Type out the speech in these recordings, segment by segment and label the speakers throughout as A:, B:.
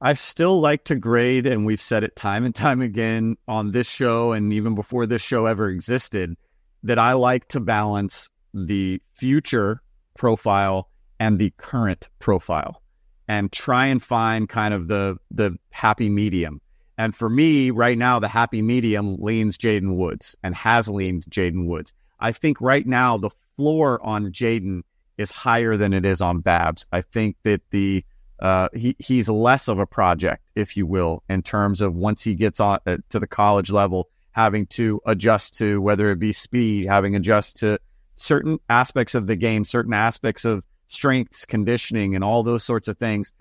A: I still like to grade, and we've said it time and time again on this show and even before this show ever existed, that I like to balance the future profile and the current profile and try and find kind of the happy medium. And for me, right now, the happy medium leans Jaden Woods and has leaned Jaden Woods. I think right now the floor on Jaden is higher than it is on Babs. I think that he's less of a project, if you will, in terms of once he gets on to the college level, having to adjust to whether it be speed, having to adjust to certain aspects of the game, certain aspects of strengths, conditioning, and all those sorts of things.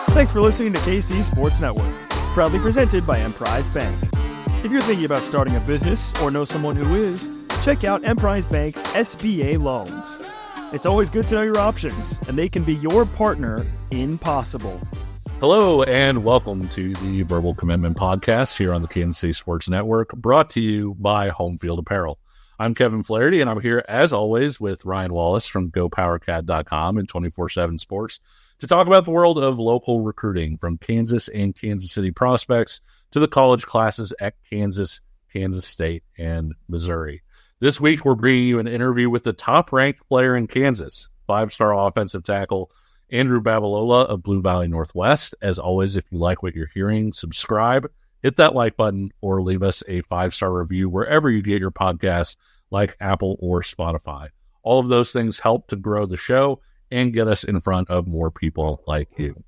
B: Thanks for listening to KC Sports Network, proudly presented by Emprise Bank. If you're thinking about starting a business or know someone who is, check out Emprise Bank's SBA loans. It's always good to know your options, and they can be your partner in possible.
C: Hello, and welcome to the Verbal Commitment Podcast here on the Kansas City Sports Network, brought to you by Home Field Apparel. I'm Kevin Flaherty, and I'm here, as always, with Ryan Wallace from GoPowerCat.com and 24/7 Sports to talk about the world of local recruiting, from Kansas and Kansas City prospects to the college classes at Kansas, Kansas State, and Missouri. This week, we're bringing you an interview with the top-ranked player in Kansas, five-star offensive tackle Andrew Babalola of Blue Valley Northwest. As always, if you like what you're hearing, subscribe, hit that like button, or leave us a five-star review wherever you get your podcasts, like Apple or Spotify. All of those things help to grow the show and get us in front of more people like you.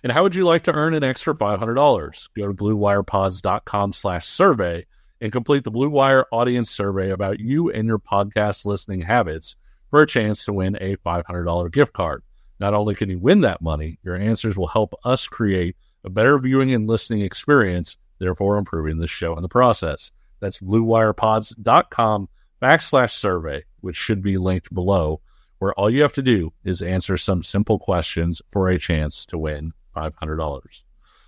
C: And how would you like to earn an extra $500? Go to BlueWirePods.com/survey and complete the Blue Wire audience survey about you and your podcast listening habits for a chance to win a $500 gift card. Not only can you win that money, your answers will help us create a better viewing and listening experience, therefore improving the show in the process. That's BlueWirePods.com/survey, which should be linked below, where all you have to do is answer some simple questions for a chance to win $500.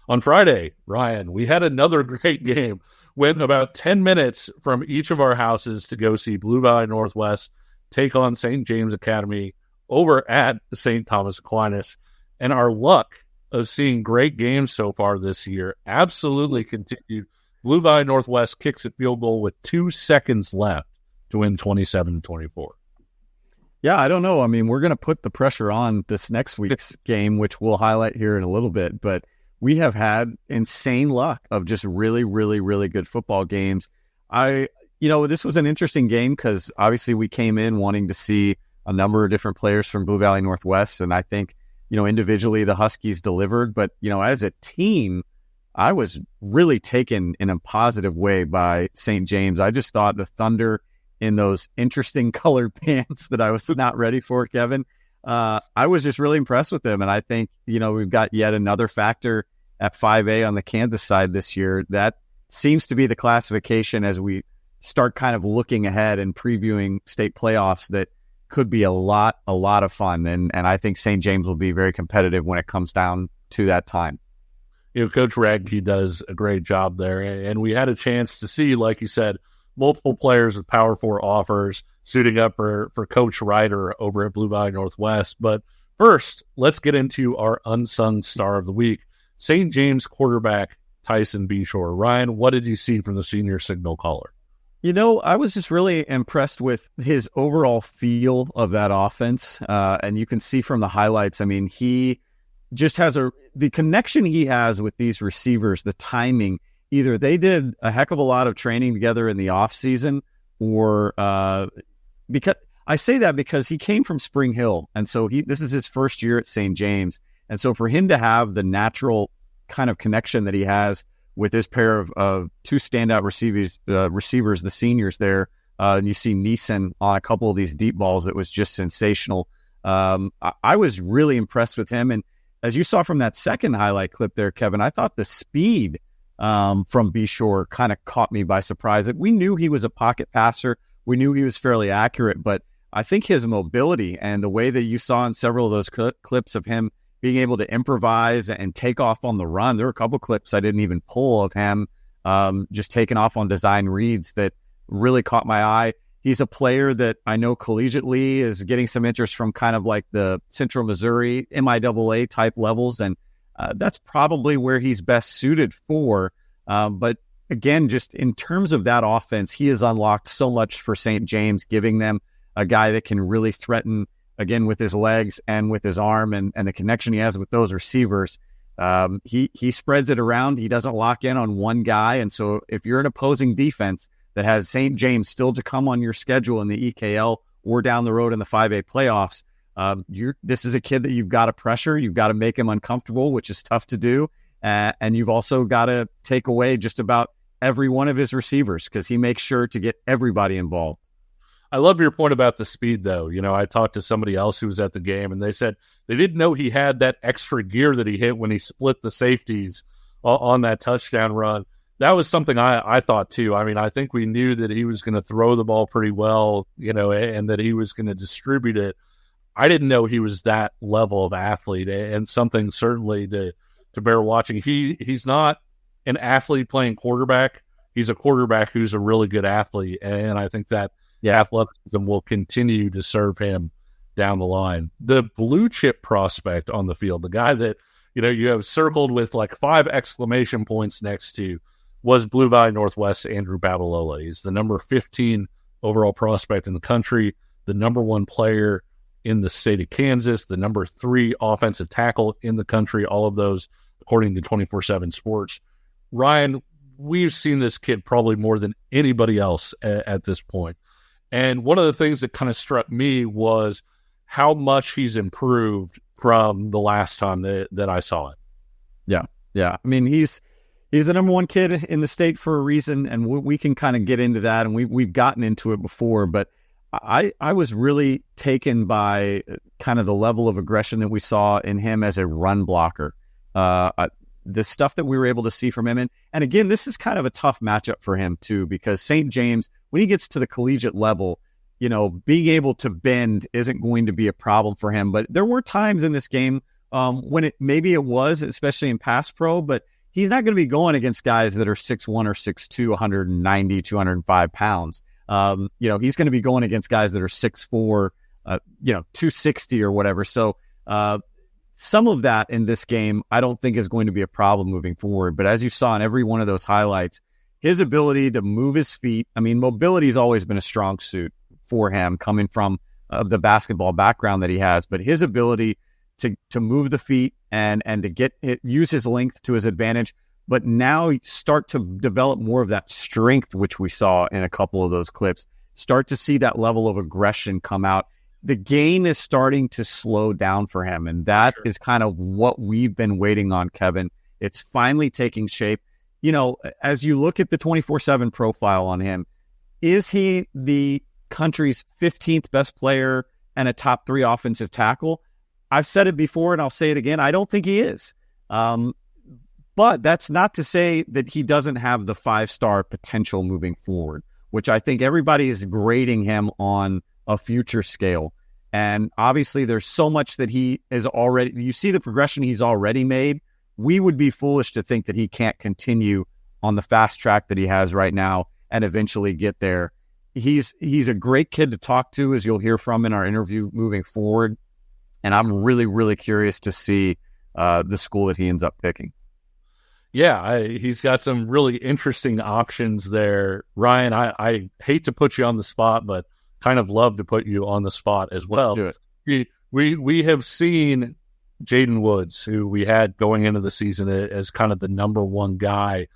C: On Friday, Ryan, we had another great game. Went about 10 minutes from each of our houses to go see Blue Valley Northwest take on St. James Academy over at St. Thomas Aquinas. And our luck of seeing great games so far this year absolutely continued. Blue Valley Northwest kicks a field goal with 2 seconds left to win 27-24.
A: Yeah, I don't know. I mean, we're going to put the pressure on this next week's game, which we'll highlight here in a little bit, but we have had insane luck of just really, really, really good football games. This was an interesting game because obviously we came in wanting to see a number of different players from Blue Valley Northwest, and I think, individually the Huskies delivered, but, as a team, I was really taken in a positive way by St. James. I just thought the Thunder in those interesting colored pants that I was not ready for, Kevin. I was just really impressed with them. And I think, we've got yet another factor at 5A on the Kansas side this year. That seems to be the classification as we start kind of looking ahead and previewing state playoffs that could be a lot of fun. And I think St. James will be very competitive when it comes down to that time.
C: Coach Radke does a great job there. And we had a chance to see, like you said, multiple players with Power 4 offers suiting up for Coach Ryder over at Blue Valley Northwest. But first, let's get into our unsung star of the week, St. James quarterback Tyson Beore. Ryan, what did you see from the senior signal caller?
A: I was just really impressed with his overall feel of that offense. And you can see from the highlights, I mean, he just has the connection he has with these receivers, the timing. Either they did a heck of a lot of training together in the off season, or because I say that because he came from Spring Hill, and so this is his first year at St. James, and so for him to have the natural kind of connection that he has with this pair of two standout receivers, the seniors there, and you see Neeson on a couple of these deep balls that was just sensational. I was really impressed with him, and as you saw from that second highlight clip there, Kevin, I thought the speed from Beore kind of caught me by surprise. We knew he was a pocket passer. We knew he was fairly accurate, but I think his mobility and the way that you saw in several of those clips of him being able to improvise and take off on the run. There were a couple clips I didn't even pull of him just taking off on design reads that really caught my eye. He's a player that I know collegiately is getting some interest from kind of like the Central Missouri MIAA type levels. And that's probably where he's best suited for. But again, just in terms of that offense, he has unlocked so much for St. James, giving them a guy that can really threaten, again, with his legs and with his arm and the connection he has with those receivers. He spreads it around. He doesn't lock in on one guy. And so if you're an opposing defense that has St. James still to come on your schedule in the EKL or down the road in the 5A playoffs, this is a kid that you've got to pressure. You've got to make him uncomfortable, which is tough to do. And you've also got to take away just about every one of his receivers because he makes sure to get everybody involved.
C: I love your point about the speed, though. You know, I talked to somebody else who was at the game, and they said they didn't know he had that extra gear that he hit when he split the safeties on that touchdown run. That was something I thought, too. I mean, I think we knew that he was going to throw the ball pretty well, you know, and that he was going to distribute it. I didn't know he was that level of athlete, and something certainly to bear watching. He's not an athlete playing quarterback. He's a quarterback who's a really good athlete, and I think that athleticism will continue to serve him down the line. The blue chip prospect on the field, the guy that, you know, you have circled with like 5 exclamation points next to, was Blue Valley Northwest's Andrew Babalola. He's the number 15 overall prospect in the country, the number 1 player in the state of Kansas, the number 3 offensive tackle in the country, all of those according to 24/7 Sports. Ryan, we've seen this kid probably more than anybody else at this point. And one of the things that kind of struck me was how much he's improved from the last time that I saw him.
A: Yeah. I mean, he's the number 1 kid in the state for a reason, and we can kind of get into that, and we've gotten into it before, but I was really taken by kind of the level of aggression that we saw in him as a run blocker. The stuff that we were able to see from him. And again, this is kind of a tough matchup for him too, because St. James, when he gets to the collegiate level, you know, being able to bend isn't going to be a problem for him. But there were times in this game when it was, especially in pass pro, but he's not going to be going against guys that are 6'1" or 6'2", 190, 205 pounds. You know, he's going to be going against guys that are 6'4", 260 or whatever. So some of that in this game, I don't think is going to be a problem moving forward. But as you saw in every one of those highlights, his ability to move his feet, I mean, mobility has always been a strong suit for him coming from the basketball background that he has. But his ability to move the feet and to use his length to his advantage, but now start to develop more of that strength, which we saw in a couple of those clips, start to see that level of aggression come out. The game is starting to slow down for him, and that is kind of what we've been waiting on, Kevin. It's finally taking shape. You know, as you look at the 24/7 profile on him, is he the country's 15th best player and a top 3 offensive tackle? I've said it before, and I'll say it again. I don't think he is. But that's not to say that he doesn't have the 5-star potential moving forward, which I think everybody is grading him on a future scale. And obviously there's so much that he is already, you see the progression he's already made. We would be foolish to think that he can't continue on the fast track that he has right now and eventually get there. He's a great kid to talk to, as you'll hear from in our interview moving forward. And I'm really, really curious to see the school that he ends up picking.
C: Yeah, he's got some really interesting options there. Ryan, I hate to put you on the spot, but kind of love to put you on the spot as well.
A: Let's do it.
C: We have seen Jaden Woods, who we had going into the season as kind of the number 1 guy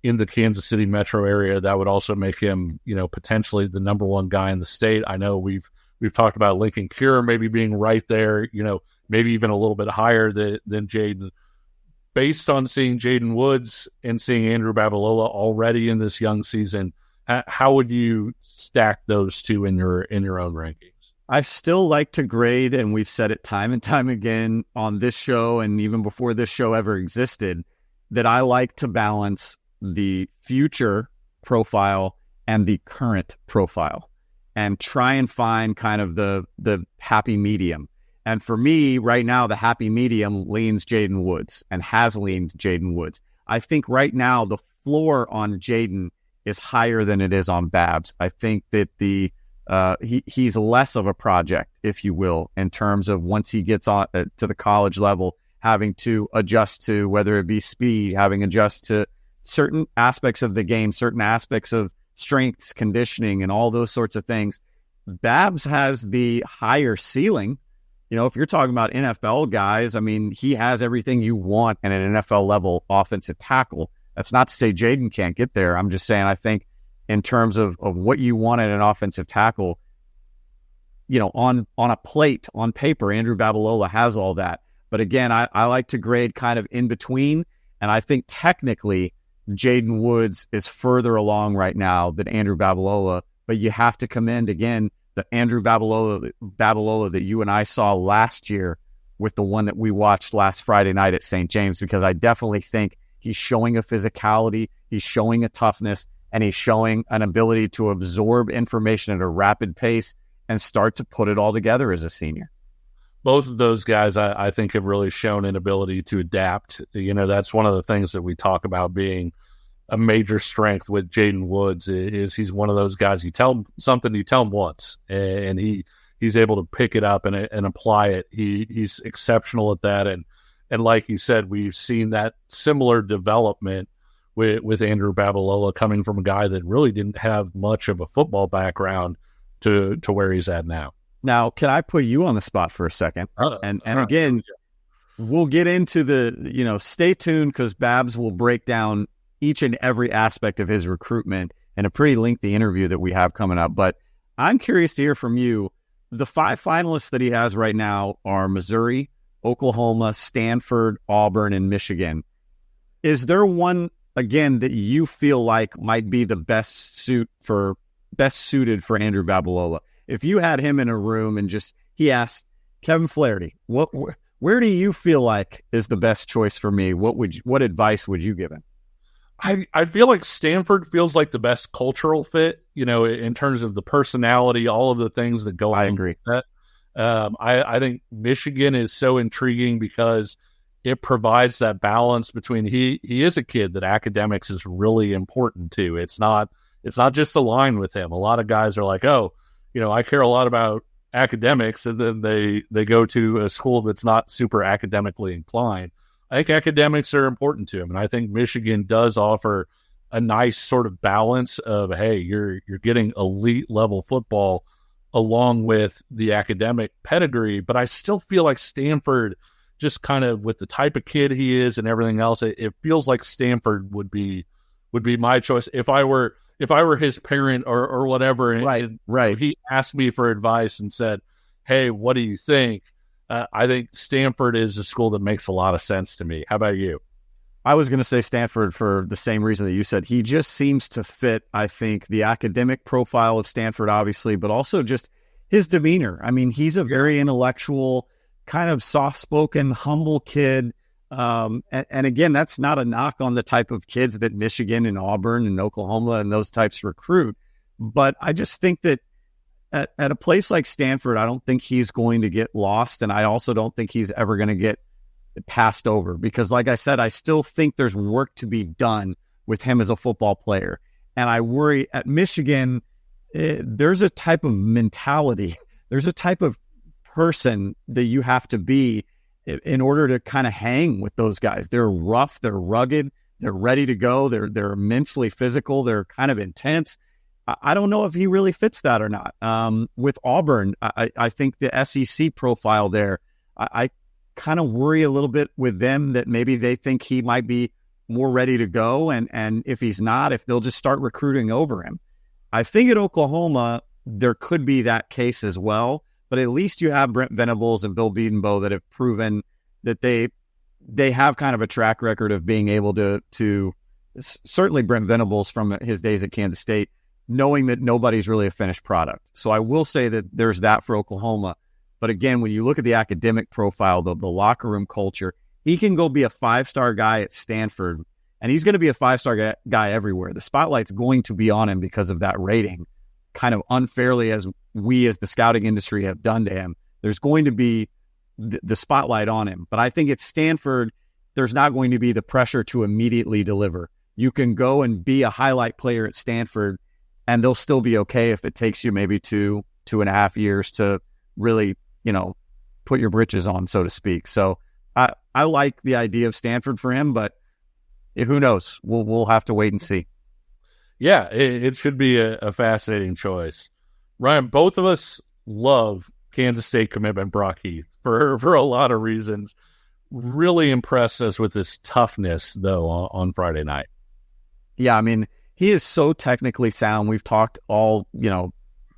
C: in the Kansas City metro area. That would also make him, you know, potentially the number 1 guy in the state. I know we've talked about Lincoln Cure maybe being right there, you know, maybe even a little bit higher than Jaden. Based on seeing Jaden Woods and seeing Andrew Babalola already in this young season, how would you stack those two in your own rankings?
A: I still like to grade, and we've said it time and time again on this show and even before this show ever existed, that I like to balance the future profile and the current profile and try and find kind of the happy medium. And for me, right now, the happy medium leans Jaden Woods and has leaned Jaden Woods. I think right now the floor on Jaden is higher than it is on Babs. I think that the he's less of a project, if you will, in terms of once he gets on to the college level, having to adjust to whether it be speed, having to adjust to certain aspects of the game, certain aspects of strengths, conditioning, and all those sorts of things. Babs has the higher ceiling. You know, if you're talking about NFL guys, I mean, he has everything you want in an NFL level offensive tackle. That's not to say Jaden can't get there. I'm just saying, I think in terms of what you want in an offensive tackle, you know, on a plate, on paper, Andrew Babalola has all that. But again, I like to grade kind of in between. And I think technically Jaden Woods is further along right now than Andrew Babalola. But you have to commend, again, the Andrew Babalola that you and I saw last year with the one that we watched last Friday night at St. James, because I definitely think he's showing a physicality, he's showing a toughness, and he's showing an ability to absorb information at a rapid pace and start to put it all together as a senior.
C: Both of those guys, I think, have really shown an ability to adapt. You know, that's one of the things that we talk about being a major strength with Jaden Woods is he's one of those guys, you tell him something, you tell him once, and he's able to pick it up and apply it. He's exceptional at that. And like you said, we've seen that similar development with Andrew Babalola coming from a guy that really didn't have much of a football background to where he's at now.
A: Now, can I put you on the spot for a second? And again, we'll get into stay tuned, because Babs will break down each and every aspect of his recruitment in a pretty lengthy interview that we have coming up. But I'm curious to hear from you. The 5 finalists that he has right now are Missouri, Oklahoma, Stanford, Auburn, and Michigan. Is there one, again, that you feel like might be the best suited for Andrew Babalola? If you had him in a room and he asked Kevin Flaherty, where do you feel like is the best choice for me? What advice would you give him?
C: I feel like Stanford feels like the best cultural fit, you know, in terms of the personality, all of the things that go on.
A: I agree.
C: With that. I think Michigan is so intriguing because it provides that balance between he is a kid that academics is really important to. It's not just a line with him. A lot of guys are like, oh, you know, I care a lot about academics, and then they go to a school that's not super academically inclined. I think academics are important to him, and I think Michigan does offer a nice sort of balance of, hey, you're getting elite level football along with the academic pedigree. But I still feel like Stanford, just kind of with the type of kid he is and everything else, it feels like Stanford would be my choice if I were his parent or whatever. And
A: right.
C: If he asked me for advice and said, hey, what do you think? I think Stanford is a school that makes a lot of sense to me. How about you?
A: I was going to say Stanford for the same reason that you said. He just seems to fit, I think, the academic profile of Stanford, obviously, but also just his demeanor. I mean, he's a very intellectual, kind of soft-spoken, humble kid. And again, that's not a knock on the type of kids that Michigan and Auburn and Oklahoma and those types recruit. But I just think that at a place like Stanford, I don't think he's going to get lost. And I also don't think he's ever going to get passed over, because like I said, I still think there's work to be done with him as a football player. And I worry at Michigan, there's a type of mentality, there's a type of person that you have to be in order to kind of hang with those guys. They're rough, they're rugged, they're ready to go, they're immensely physical, they're kind of intense. I don't know if he really fits that or not. With Auburn, I think the SEC profile there, I kind of worry a little bit with them that maybe they think he might be more ready to go. And if he's not, if they'll just start recruiting over him. I think at Oklahoma, there could be that case as well. But at least you have Brent Venables and Bill Beedenbow that have proven that they have kind of a track record of being able to certainly Brent Venables from his days at Kansas State, knowing that nobody's really a finished product. So I will say that there's that for Oklahoma. But again, when you look at the academic profile, the locker room culture, he can go be a 5-star guy at Stanford, and he's going to be a 5-star guy everywhere. The spotlight's going to be on him because of that rating, kind of unfairly as we as the scouting industry have done to him. There's going to be the spotlight on him. But I think at Stanford, there's not going to be the pressure to immediately deliver. You can go and be a highlight player at Stanford and they'll still be okay if it takes you maybe 2.5 years to really, put your britches on, so to speak. So I like the idea of Stanford for him, but who knows? We'll have to wait and see.
C: Yeah, it should be a fascinating choice. Ryan, both of us love Kansas State commitment Brock Heath for a lot of reasons. Really impressed us with his toughness, though, on Friday night.
A: Yeah, I mean, he is so technically sound. We've talked all,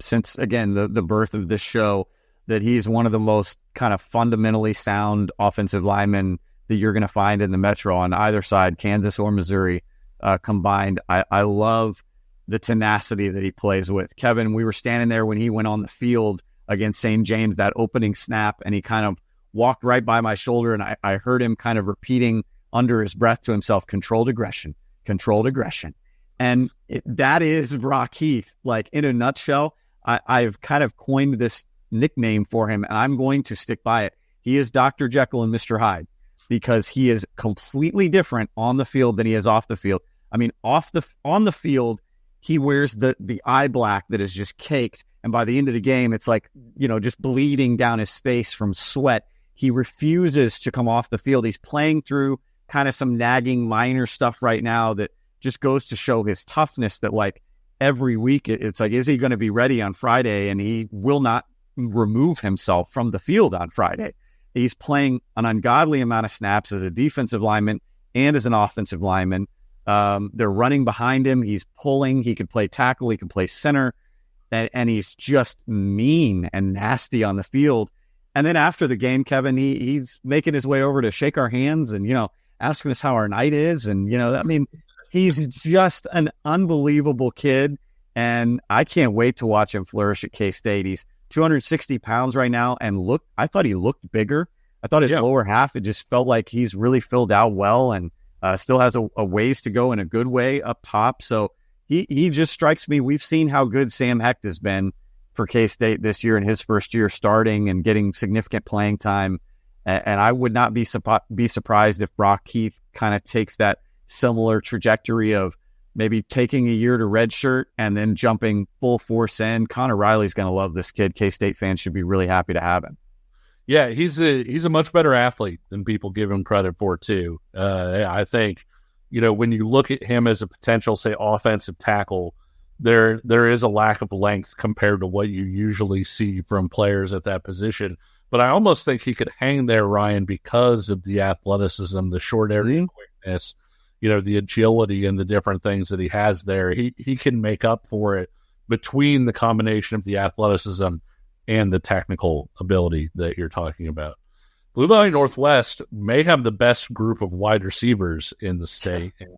A: since, again, the birth of this show, that he's one of the most kind of fundamentally sound offensive linemen that you're going to find in the Metro on either side, Kansas or Missouri combined. I love the tenacity that he plays with. Kevin, we were standing there when he went on the field against St. James, that opening snap, and he kind of walked right by my shoulder, and I heard him kind of repeating under his breath to himself, controlled aggression. And that is Brock Heath. Like, in a nutshell, I've kind of coined this nickname for him, and I'm going to stick by it. He is Dr. Jekyll and Mr. Hyde, because he is completely different on the field than he is off the field. I mean, on the field, he wears the eye black that is just caked, and by the end of the game, it's like, just bleeding down his face from sweat. He refuses to come off the field. He's playing through kind of some nagging minor stuff right now that just goes to show his toughness, that like every week it's like, is he going to be ready on Friday? And he will not remove himself from the field on Friday. He's playing an ungodly amount of snaps as a defensive lineman and as an offensive lineman. They're running behind him. He's pulling. He could play tackle. He can play center. And he's just mean and nasty on the field. And then after the game, Kevin, he's making his way over to shake our hands and, asking us how our night is. And, I mean, he's just an unbelievable kid. And I can't wait to watch him flourish at K-State. He's 260 pounds right now, and I thought he looked bigger. I thought his lower half, it just felt like he's really filled out well, and still has a ways to go in a good way up top. So he just strikes me. We've seen how good Sam Hecht has been for K-State this year in his first year starting and getting significant playing time. And I would not be surprised if Brock Heath kind of takes that similar trajectory of maybe taking a year to redshirt and then jumping full force in. Connor Riley's going to love this kid. K-State fans should be really happy to have him.
C: Yeah, he's a much better athlete than people give him credit for, too. I think, when you look at him as a potential, say, offensive tackle, there is a lack of length compared to what you usually see from players at that position. But I almost think he could hang there, Ryan, because of the athleticism, the short area quickness, the agility and the different things that he has there. He can make up for it between the combination of the athleticism and the technical ability that you're talking about. Blue Valley Northwest may have the best group of wide receivers in the state. And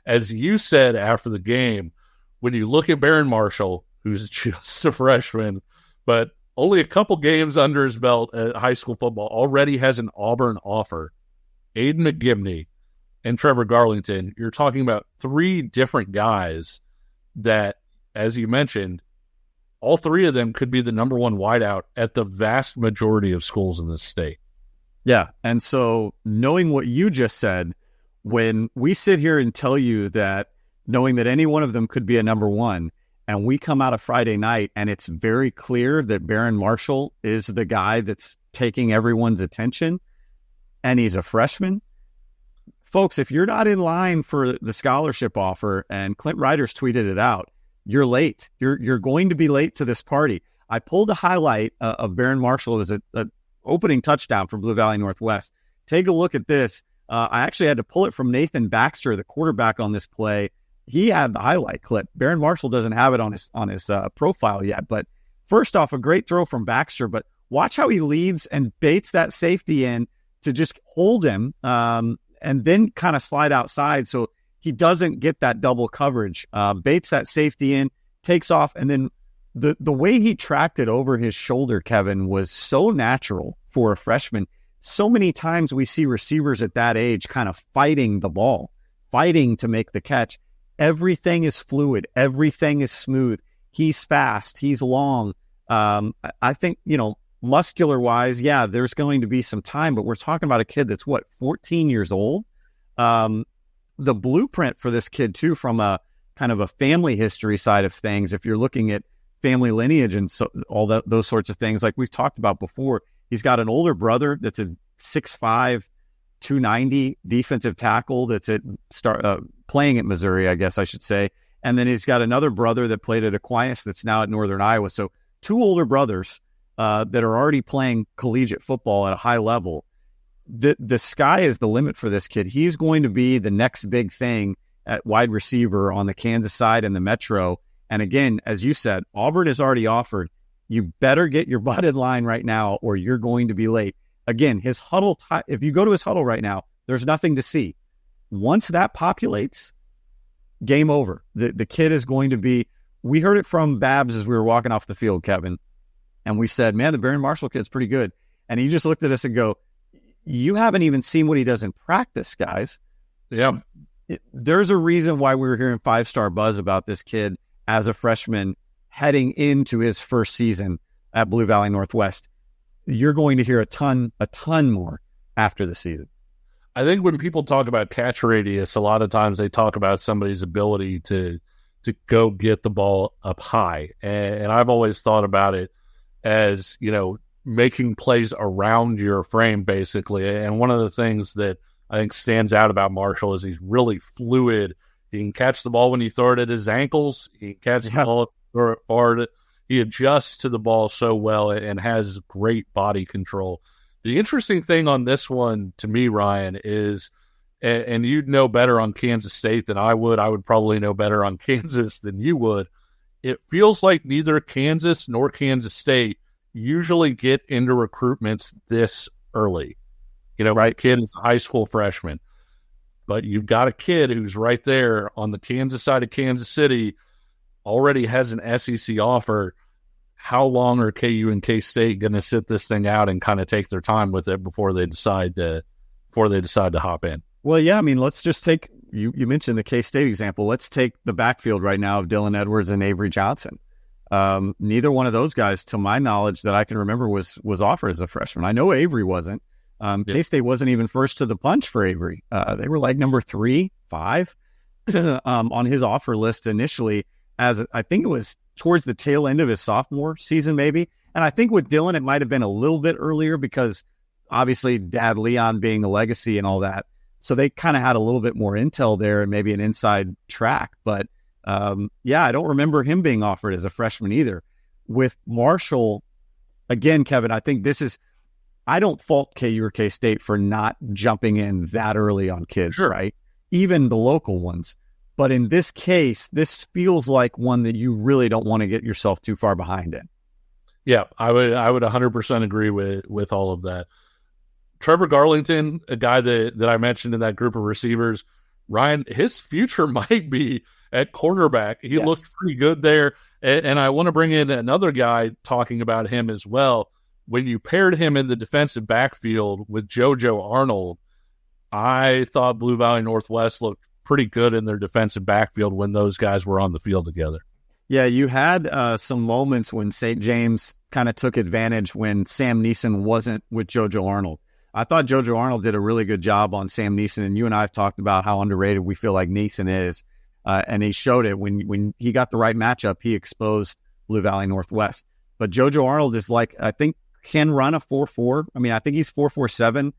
C: as you said after the game, when you look at Barron Marshall, who's just a freshman, but only a couple games under his belt at high school football, already has an Auburn offer. Aiden McGibney and Trevor Garlington, you're talking about three different guys that, as you mentioned, all three of them could be the number one wideout at the vast majority of schools in this state.
A: Yeah, and so knowing what you just said, when we sit here and tell you that, knowing that any one of them could be a number one, and we come out of Friday night and it's very clear that Barron Marshall is the guy that's taking everyone's attention, and he's a freshman. Folks, if you're not in line for the scholarship offer, and Clint Ryder's tweeted it out, you're late. You're going to be late to this party. I pulled a highlight of Barron Marshall as a opening touchdown for Blue Valley Northwest. Take a look at this. I actually had to pull it from Nathan Baxter, the quarterback on this play. He had the highlight clip. Barron Marshall doesn't have it on his profile yet. But first off, a great throw from Baxter. But watch how he leads and baits that safety in to just hold him and then kind of slide outside so he doesn't get that double coverage. Baits that safety in, takes off, and then the way he tracked it over his shoulder, Kevin, was so natural for a freshman. So many times we see receivers at that age kind of fighting the ball, fighting to make the catch. Everything is fluid. Everything is smooth. He's fast. He's long. I think, muscular-wise, yeah, there's going to be some time, but we're talking about a kid that's, 14 years old? The blueprint for this kid, too, from a kind of a family history side of things, if you're looking at family lineage and those sorts of things, like we've talked about before, he's got an older brother that's a 6'5", 290 defensive tackle that's playing at Missouri, I guess I should say. And then he's got another brother that played at Aquinas that's now at Northern Iowa. So 2 older brothers that are already playing collegiate football at a high level. The sky is the limit for this kid. He's going to be the next big thing at wide receiver on the Kansas side and the Metro. And again, as you said, Auburn has already offered. You better get your butt in line right now or you're going to be late. Again, his huddle, if you go to his huddle right now, there's nothing to see. Once that populates, game over. The kid is going to be, we heard it from Babs as we were walking off the field, Kevin, and we said, man, the Baron Marshall kid's pretty good. And he just looked at us and go, you haven't even seen what he does in practice, guys.
C: Yeah.
A: There's a reason why we were hearing 5-star buzz about this kid as a freshman heading into his first season at Blue Valley Northwest. You're going to hear a ton more after the season.
C: I think when people talk about catch radius, a lot of times they talk about somebody's ability to go get the ball up high. And I've always thought about it as, making plays around your frame, basically. And one of the things that I think stands out about Marshall is he's really fluid. He can catch the ball when you throw it at his ankles. He can catch the ball, throw it far. He adjusts to the ball so well and has great body control. The interesting thing on this one to me, Ryan, is, and you'd know better on Kansas State than I would probably know better on Kansas than you would. It feels like neither Kansas nor Kansas State usually get into recruitments this early. Right? Kid is a high school freshman, but you've got a kid who's right there on the Kansas side of Kansas City, already has an SEC offer. How long are KU and K-State going to sit this thing out and kind of take their time with it before they decide to hop in?
A: Well, yeah, I mean, let's just take, you mentioned the K-State example. Let's take the backfield right now of Dylan Edwards and Avery Johnson. Neither one of those guys, to my knowledge, that I can remember was offered as a freshman. I know Avery wasn't. K-State wasn't even first to the punch for Avery. They were like number 3, 5 on his offer list initially, as I think it was towards the tail end of his sophomore season, maybe. And I think with Dylan, it might have been a little bit earlier because obviously Dad Leon being a legacy and all that. So they kind of had a little bit more intel there and maybe an inside track. But yeah, I don't remember him being offered as a freshman either. With Marshall, again, Kevin, I think I don't fault KU or K-State for not jumping in that early on kids,
C: sure,
A: right? Even the local ones. But in this case, this feels like one that you really don't want to get yourself too far behind in.
C: Yeah, I would 100% agree with all of that. Trevor Garlington, a guy that I mentioned in that group of receivers, Ryan, his future might be at cornerback. He looks pretty good there. And I want to bring in another guy talking about him as well. When you paired him in the defensive backfield with JoJo Arnold, I thought Blue Valley Northwest looked pretty good in their defensive backfield when those guys were on the field together.
A: Yeah, you had some moments when St. James kind of took advantage when Sam Neeson wasn't with JoJo Arnold. I thought JoJo Arnold did a really good job on Sam Neeson, and you and I have talked about how underrated we feel like Neeson is, and he showed it. When he got the right matchup, he exposed Blue Valley Northwest. But JoJo Arnold is I think can run a 4.4. I mean, I think he's 4.47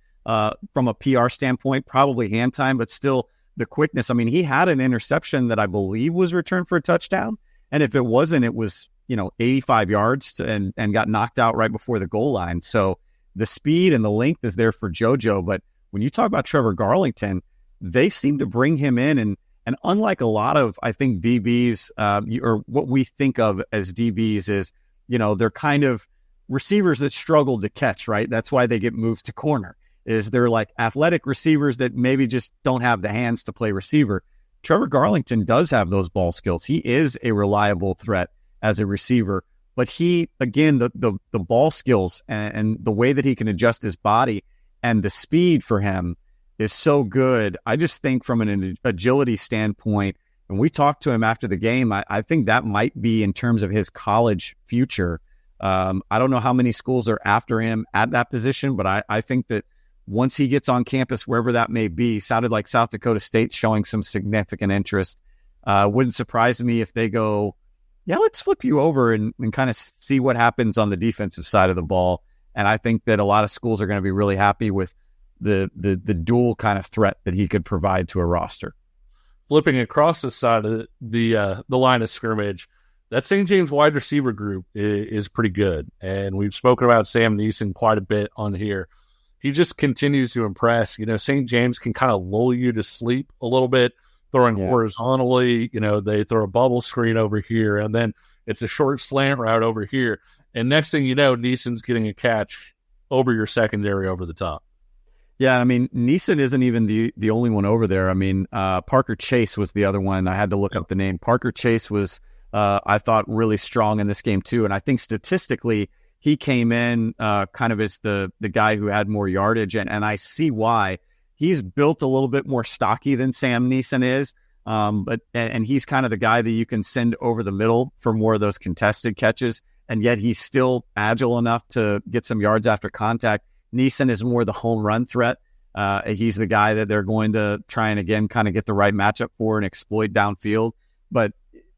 A: from a PR standpoint, probably hand time, but still the quickness. I mean, he had an interception that I believe was returned for a touchdown, and if it wasn't, it was 85 yards and got knocked out right before the goal line. So the speed and the length is there for JoJo. But when you talk about Trevor Garlington, they seem to bring him in. And unlike a lot of, I think, DBs, or what we think of as DBs is, they're kind of receivers that struggle to catch, right? That's why they get moved to corner, is they're like athletic receivers that maybe just don't have the hands to play receiver. Trevor Garlington does have those ball skills. He is a reliable threat as a receiver. But he, again, the ball skills and the way that he can adjust his body and the speed for him is so good. I just think from an agility standpoint, and we talked to him after the game, I think that might be in terms of his college future. I don't know how many schools are after him at that position, but I think that once he gets on campus, wherever that may be, sounded like South Dakota State showing some significant interest. Wouldn't surprise me if they go, yeah, let's flip you over and kind of see what happens on the defensive side of the ball. And I think that a lot of schools are going to be really happy with the dual kind of threat that he could provide to a roster.
C: Flipping across the side of the line of scrimmage, that St. James wide receiver group is pretty good. And we've spoken about Sam Neeson quite a bit on here. He just continues to impress. St. James can kind of lull you to sleep a little bit, throwing horizontally. They throw a bubble screen over here, and then it's a short slant route over here. And next thing you know, Neeson's getting a catch over your secondary over the top.
A: Yeah, I mean, Neeson isn't even the only one over there. I mean, Parker Chase was the other one. I had to look up the name. Parker Chase was, I thought, really strong in this game too. And I think statistically, he came in kind of as the guy who had more yardage. And I see why. He's built a little bit more stocky than Sam Neeson is. But he's kind of the guy that you can send over the middle for more of those contested catches. And yet he's still agile enough to get some yards after contact. Neeson is more the home run threat. He's the guy that they're going to try and, again, kind of get the right matchup for and exploit downfield. But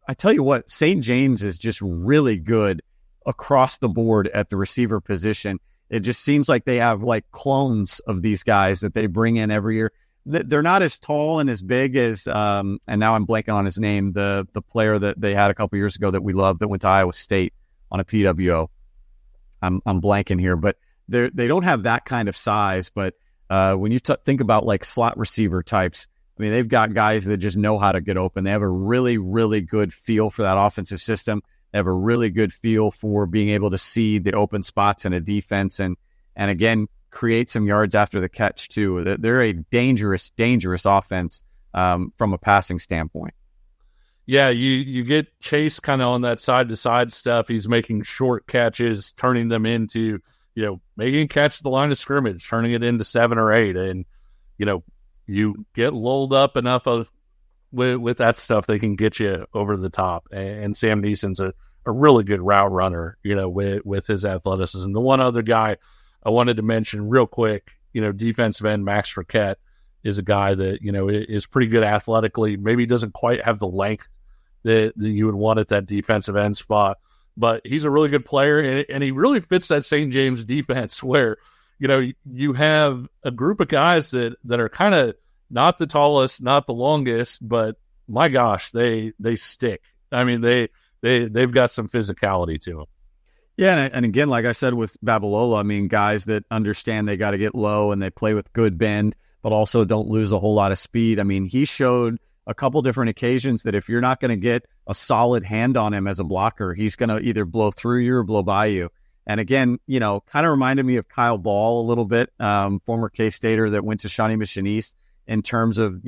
A: I tell you what, St. James is just really good across the board at the receiver position. It just seems like they have like clones of these guys that they bring in every year. They're not as tall and as big as, and now I'm blanking on his name, the player that they had a couple years ago that we loved that went to Iowa State on a PWO. I'm blanking here, but they don't have that kind of size. But when you think about like slot receiver types, I mean, they've got guys that just know how to get open. They have a really, really good feel for that offensive system. They have a really good feel for being able to see the open spots in a defense and again, create some yards after the catch too. They're a dangerous offense from a passing standpoint.
C: Yeah, you get Chase kind of on that side-to-side stuff. He's making short catches, turning them into, making a catch at the line of scrimmage, turning it into 7 or 8. And, you get lulled up enough with that stuff, they can get you over the top. And Sam Neeson's a really good route runner, with his athleticism. The one other guy I wanted to mention real quick, defensive end Max Riquette is a guy that, is pretty good athletically. Maybe doesn't quite have the length that you would want at that defensive end spot, but he's a really good player, and he really fits that St. James defense where, you have a group of guys that are kind of not the tallest, not the longest, but my gosh, they stick. I mean, they've got some physicality to them.
A: Yeah, and again, like I said with Babalola, I mean, guys that understand they got to get low and they play with good bend, but also don't lose a whole lot of speed. I mean, he showed a couple different occasions that if you're not going to get a solid hand on him as a blocker, he's going to either blow through you or blow by you. And again, kind of reminded me of Kyle Ball a little bit, former K-Stater that went to Shawnee Mission East, in terms of,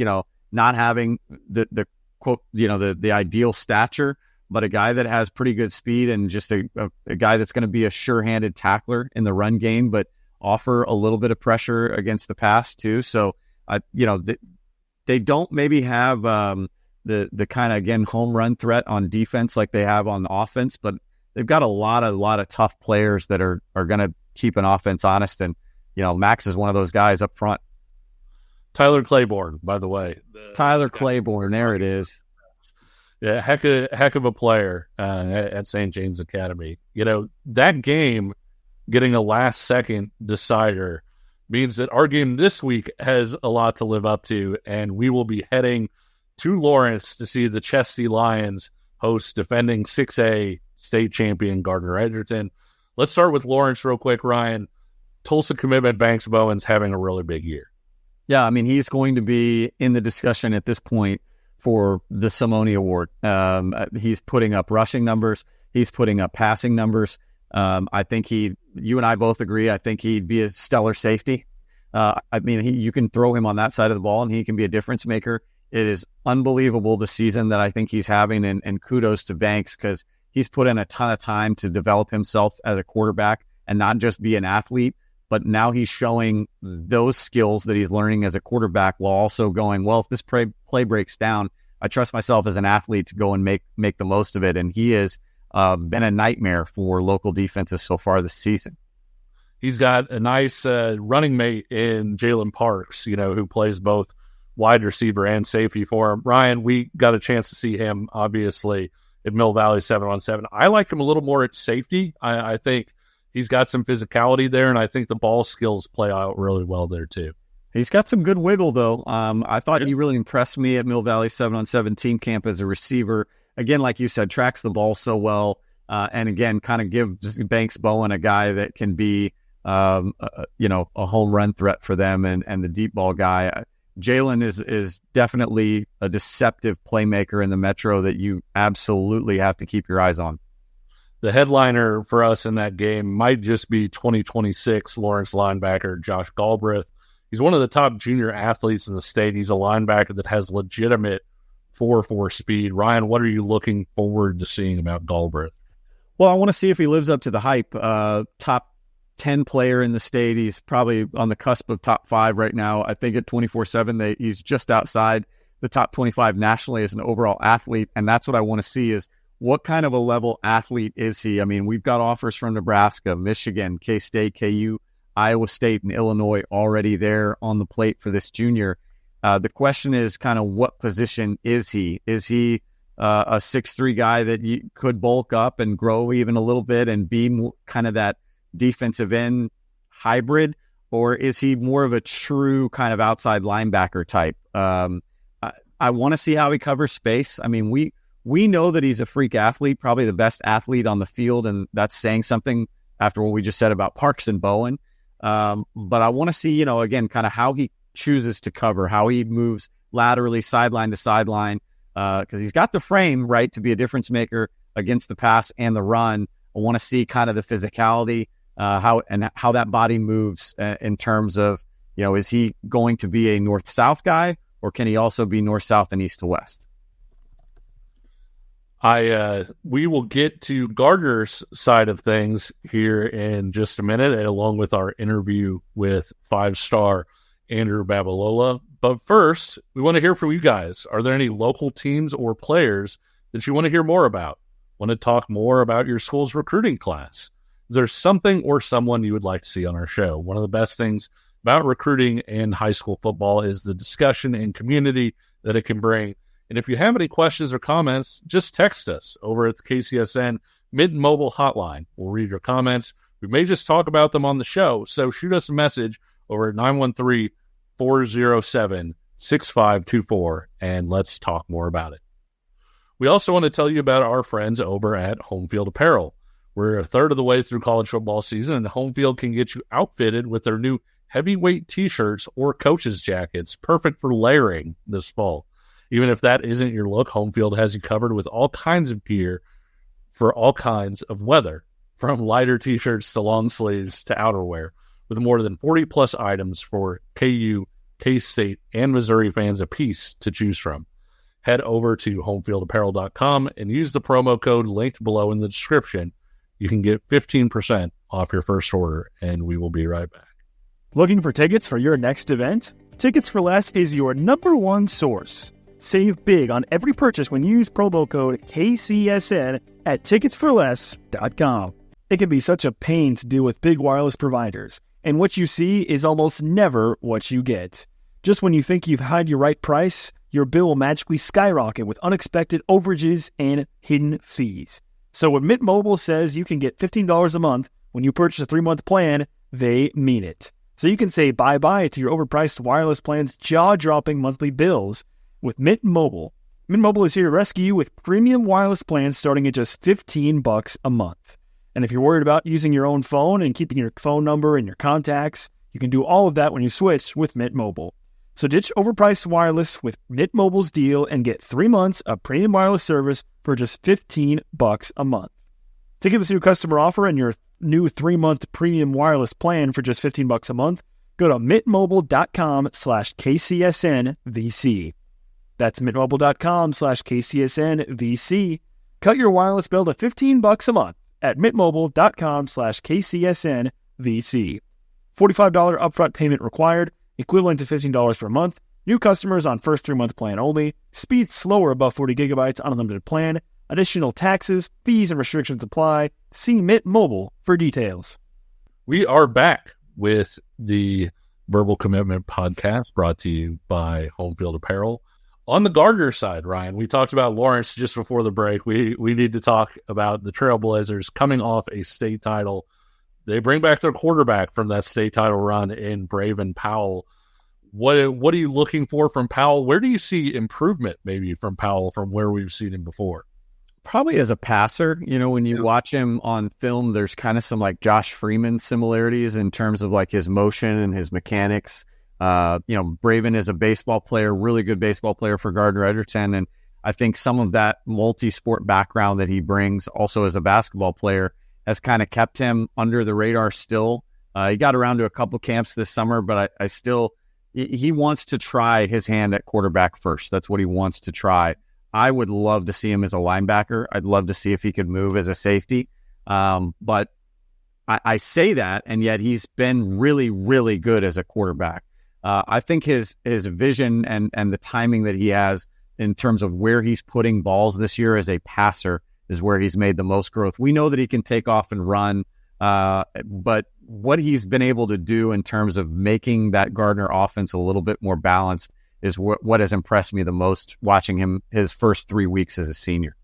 A: not having the quote, the ideal stature, but a guy that has pretty good speed and just a guy that's going to be a sure-handed tackler in the run game, but offer a little bit of pressure against the pass too. So, they don't maybe have the kind of, again, home run threat on defense like they have on offense, but they've got a lot of tough players that are going to keep an offense honest. And, Max is one of those guys up front.
C: Tyler Claiborne, by the way.
A: Tyler Claiborne, there it is.
C: Yeah, heck of a player at St. James Academy. That game getting a last-second decider means that our game this week has a lot to live up to, and we will be heading to Lawrence to see the Chesty Lions host defending 6A state champion Gardner-Edgerton. Let's start with Lawrence real quick, Ryan. Tulsa Commitment Banks Bowen's having a really big year.
A: Yeah, I mean, he's going to be in the discussion at this point for the Simone Award. He's putting up rushing numbers. He's putting up passing numbers. I think you and I both agree, I think he'd be a stellar safety. I mean, you can throw him on that side of the ball and he can be a difference maker. It is unbelievable the season that I think he's having, and kudos to Banks because he's put in a ton of time to develop himself as a quarterback and not just be an athlete, but now he's showing those skills that he's learning as a quarterback while also going, well, if this play breaks down, I trust myself as an athlete to go and make the most of it. And he has been a nightmare for local defenses so far this season.
C: He's got a nice running mate in Jalen Parks, who plays both wide receiver and safety for him. Ryan, we got a chance to see him, obviously, at Mill Valley 7-on-7. I like him a little more at safety. I think he's got some physicality there, and I think the ball skills play out really well there, too.
A: He's got some good wiggle, though. I thought he really impressed me at Mill Valley 7-on-7 team camp as a receiver. Again, like you said, tracks the ball so well. And again, kind of gives Banks Bowen a guy that can be, a home run threat for them and the deep ball guy. Jalen is definitely a deceptive playmaker in the Metro that you absolutely have to keep your eyes on.
C: The headliner for us in that game might just be 2026 Lawrence linebacker Josh Galbraith. He's one of the top junior athletes in the state. He's a linebacker that has legitimate 4.4 speed. Ryan, what are you looking forward to seeing about Galbraith?
A: Well, I want to see if he lives up to the hype. Top 10 player in the state. He's probably on the cusp of top 5 right now. I think at 24/7, he's just outside the top 25 nationally as an overall athlete. And that's what I want to see is what kind of a level athlete is he? I mean, we've got offers from Nebraska, Michigan, K-State, KU, Iowa State, and Illinois already there on the plate for this junior. The question is kind of what position is he? Is he a 6'3" guy that could bulk up and grow even a little bit and be more, kind of that defensive end hybrid? Or is he more of a true kind of outside linebacker type? I want to see how he covers space. I mean, we know that he's a freak athlete, probably the best athlete on the field, and that's saying something after what we just said about Parks and Bowen. But I want to see, again, kind of how he chooses to cover, how he moves laterally, sideline to sideline, because he's got the frame, right, to be a difference maker against the pass and the run. I want to see kind of the physicality, how that body moves in terms of, is he going to be a north-south guy, or can he also be north-south and east to west?
C: We will get to Gardner's side of things here in just a minute, along with our interview with 5-star Andrew Babalola. But first, we want to hear from you guys. Are there any local teams or players that you want to hear more about? Want to talk more about your school's recruiting class? Is there something or someone you would like to see on our show? One of the best things about recruiting in high school football is the discussion and community that it can bring. And if you have any questions or comments, just text us over at the KCSN Mint Mobile Hotline. We'll read your comments. We may just talk about them on the show, so shoot us a message over at 913-407-6524, and let's talk more about it. We also want to tell you about our friends over at Home Field Apparel. We're a third of the way through college football season, and Home Field can get you outfitted with their new heavyweight T-shirts or coaches jackets, perfect for layering this fall. Even if that isn't your look, Home Field has you covered with all kinds of gear for all kinds of weather, from lighter T-shirts to long sleeves to outerwear, with more than 40-plus items for KU, K-State, and Missouri fans apiece to choose from. Head over to homefieldapparel.com and use the promo code linked below in the description. You can get 15% off your first order, and we will be right back.
B: Looking for tickets for your next event? Tickets for Less is your number one source. Save big on every purchase when you use promo code KCSN at ticketsforless.com. It can be such a pain to deal with big wireless providers, and what you see is almost never what you get. Just when you think you've had your right price, your bill will magically skyrocket with unexpected overages and hidden fees. So when Mint Mobile says you can get $15 a month when you purchase a 3-month plan, they mean it. So you can say bye-bye to your overpriced wireless plan's jaw-dropping monthly bills with Mint Mobile. Mint Mobile is here to rescue you with premium wireless plans starting at just $15 a month. And if you're worried about using your own phone and keeping your phone number and your contacts, you can do all of that when you switch with Mint Mobile. So ditch overpriced wireless with Mint Mobile's deal and get 3 months of premium wireless service for just $15 a month. To get this new customer offer and your new 3-month premium wireless plan for just $15 a month, go to mintmobile.com/KCSNVC. That's mintmobile.com/KCSNVC. Cut your wireless bill to $15 a month at mintmobile.com/KCSNVC. $45 upfront payment required, equivalent to $15 per month. New customers on first 3-month plan only. Speed slower above 40 gigabytes on unlimited plan. Additional taxes, fees, and restrictions apply. See Mint Mobile for details.
C: We are back with the Verbal Commitment podcast brought to you by Home Field Apparel. On the Gardner side, Ryan, we talked about Lawrence just before the break. We need to talk about the Trailblazers coming off a state title. They bring back their quarterback from that state title run in Braven Powell. What are you looking for from Powell? Where do you see improvement maybe from Powell from where we've seen him before?
A: Probably as a passer. When you watch him on film, there's kind of some like Josh Freeman similarities in terms of like his motion and his mechanics. Braven is a baseball player, really good baseball player for Gardner-Edgerton. And I think some of that multi-sport background that he brings also as a basketball player has kind of kept him under the radar still. He got around to a couple camps this summer, but I still, he wants to try his hand at quarterback first. That's what he wants to try. I would love to see him as a linebacker. I'd love to see if he could move as a safety. But I say that, and yet he's been really, really good as a quarterback. I think his vision and the timing that he has in terms of where he's putting balls this year as a passer is where he's made the most growth. We know that he can take off and run, but what he's been able to do in terms of making that Gardner offense a little bit more balanced is what has impressed me the most watching him his first 3 weeks as a senior.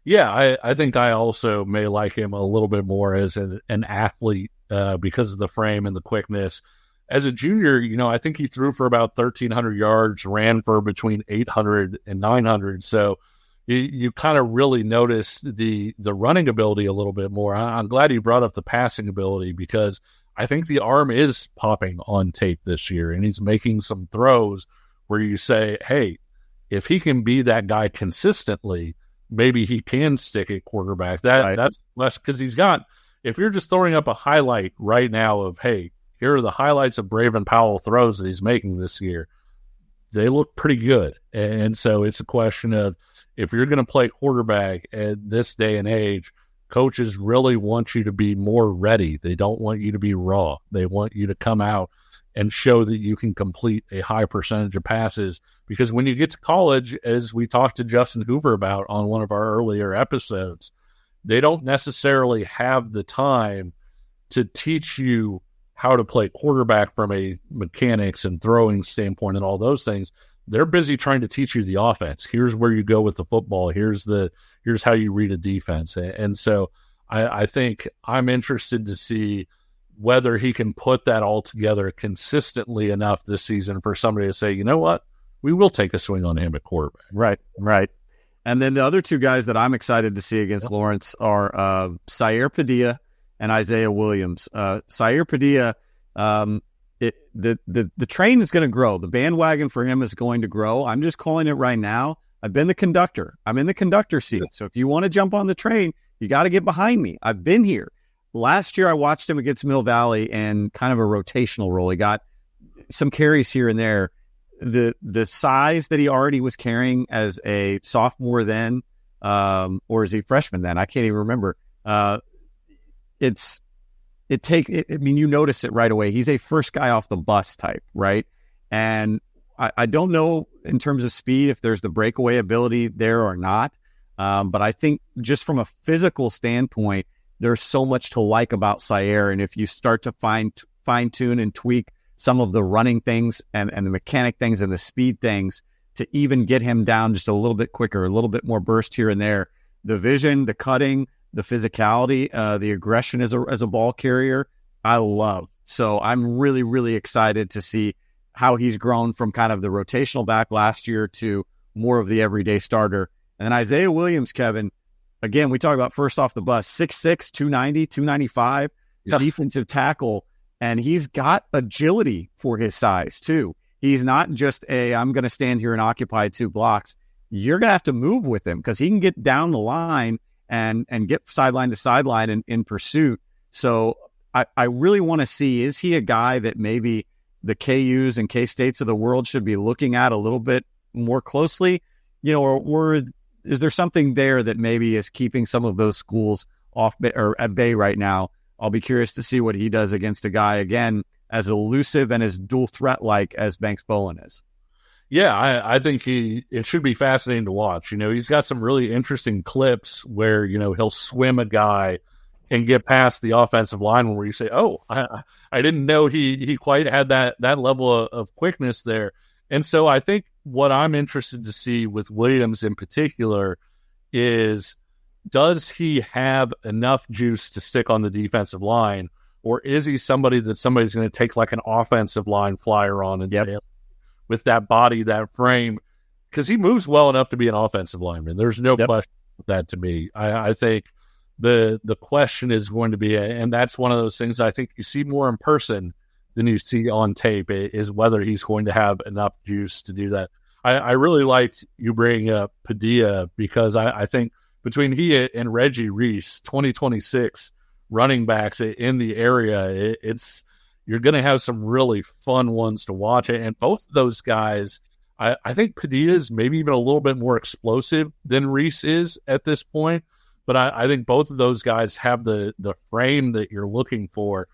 C: Yeah, I think I also may like him a little bit more as an athlete because of the frame and the quickness. As a junior, I think he threw for about 1,300 yards, ran for between 800 and 900. So you kind of really notice the running ability a little bit more. I'm glad you brought up the passing ability because I think the arm is popping on tape this year, and he's making some throws where you say, hey, if he can be that guy consistently, maybe he can stick at quarterback. That's less because he's got, if you're just throwing up a highlight right now of, hey, here are the highlights of Braven Powell throws that he's making this year, they look pretty good. And so it's a question of, if you're going to play quarterback at this day and age, coaches really want you to be more ready. They don't want you to be raw. They want you to come out and show that you can complete a high percentage of passes. Because when you get to college, as we talked to Justin Hoover about on one of our earlier episodes, they don't necessarily have the time to teach you how to play quarterback from a mechanics and throwing standpoint and all those things. They're busy trying to teach you the offense. Here's where you go with the football. Here's how you read a defense. And so I think I'm interested to see whether he can put that all together consistently enough this season for somebody to say, you know what, we will take a swing on him at quarterback.
A: Right. And then the other two guys that I'm excited to see against Lawrence are Sayer Padilla and Isaiah Williams. Sayer Padilla, the train is going to grow. The bandwagon for him is going to grow. I'm just calling it right now. I've been the conductor. I'm in the conductor seat. So if you want to jump on the train, you got to get behind me. I've been here. Last year, I watched him against Mill Valley in kind of a rotational role. He got some carries here and there. The size that he already was carrying as a sophomore then, or is he freshman then? I can't even remember. You notice it right away. He's a first guy off the bus type, right? And I don't know in terms of speed if there's the breakaway ability there or not. But I think just from a physical standpoint, there's so much to like about Sayer. And if you start to fine tune and tweak some of the running things and the mechanic things and the speed things to even get him down just a little bit quicker, a little bit more burst here and there, the vision, the cutting, the physicality, the aggression as a ball carrier, I love. So I'm really, really excited to see how he's grown from kind of the rotational back last year to more of the everyday starter. And then Isaiah Williams, Kevin, again, we talk about first off the bus, 6'6", 290, 295, defensive tackle, and he's got agility for his size too. He's not just I'm going to stand here and occupy 2 blocks. You're going to have to move with him because he can get down the line and get sideline to sideline in pursuit. So I really want to see, is he a guy that maybe the KUs and K-States of the world should be looking at a little bit more closely? Or is there something there that maybe is keeping some of those schools off or at bay right now? I'll be curious to see what he does against a guy, again, as elusive and as dual threat-like as Banks Bowen is.
C: Yeah, I think it should be fascinating to watch. He's got some really interesting clips where, he'll swim a guy, and get past the offensive line where you say, oh, I didn't know he quite had that level of quickness there. And so I think what I'm interested to see with Williams in particular is, does he have enough juice to stick on the defensive line, or is he somebody's going to take like an offensive line flyer on and say, with that body, that frame, because he moves well enough to be an offensive lineman. There's no question of that to me. I think the question is going to be, and that's one of those things I think you see more in person than you see on tape, is whether he's going to have enough juice to do that. I really liked you bringing up Padilla, because I think between he and Reggie Reese, 2026 running backs in the area, you're going to have some really fun ones to watch. And both of those guys, I think Padilla is maybe even a little bit more explosive than Reese is at this point. But I think both of those guys have the frame that you're looking for.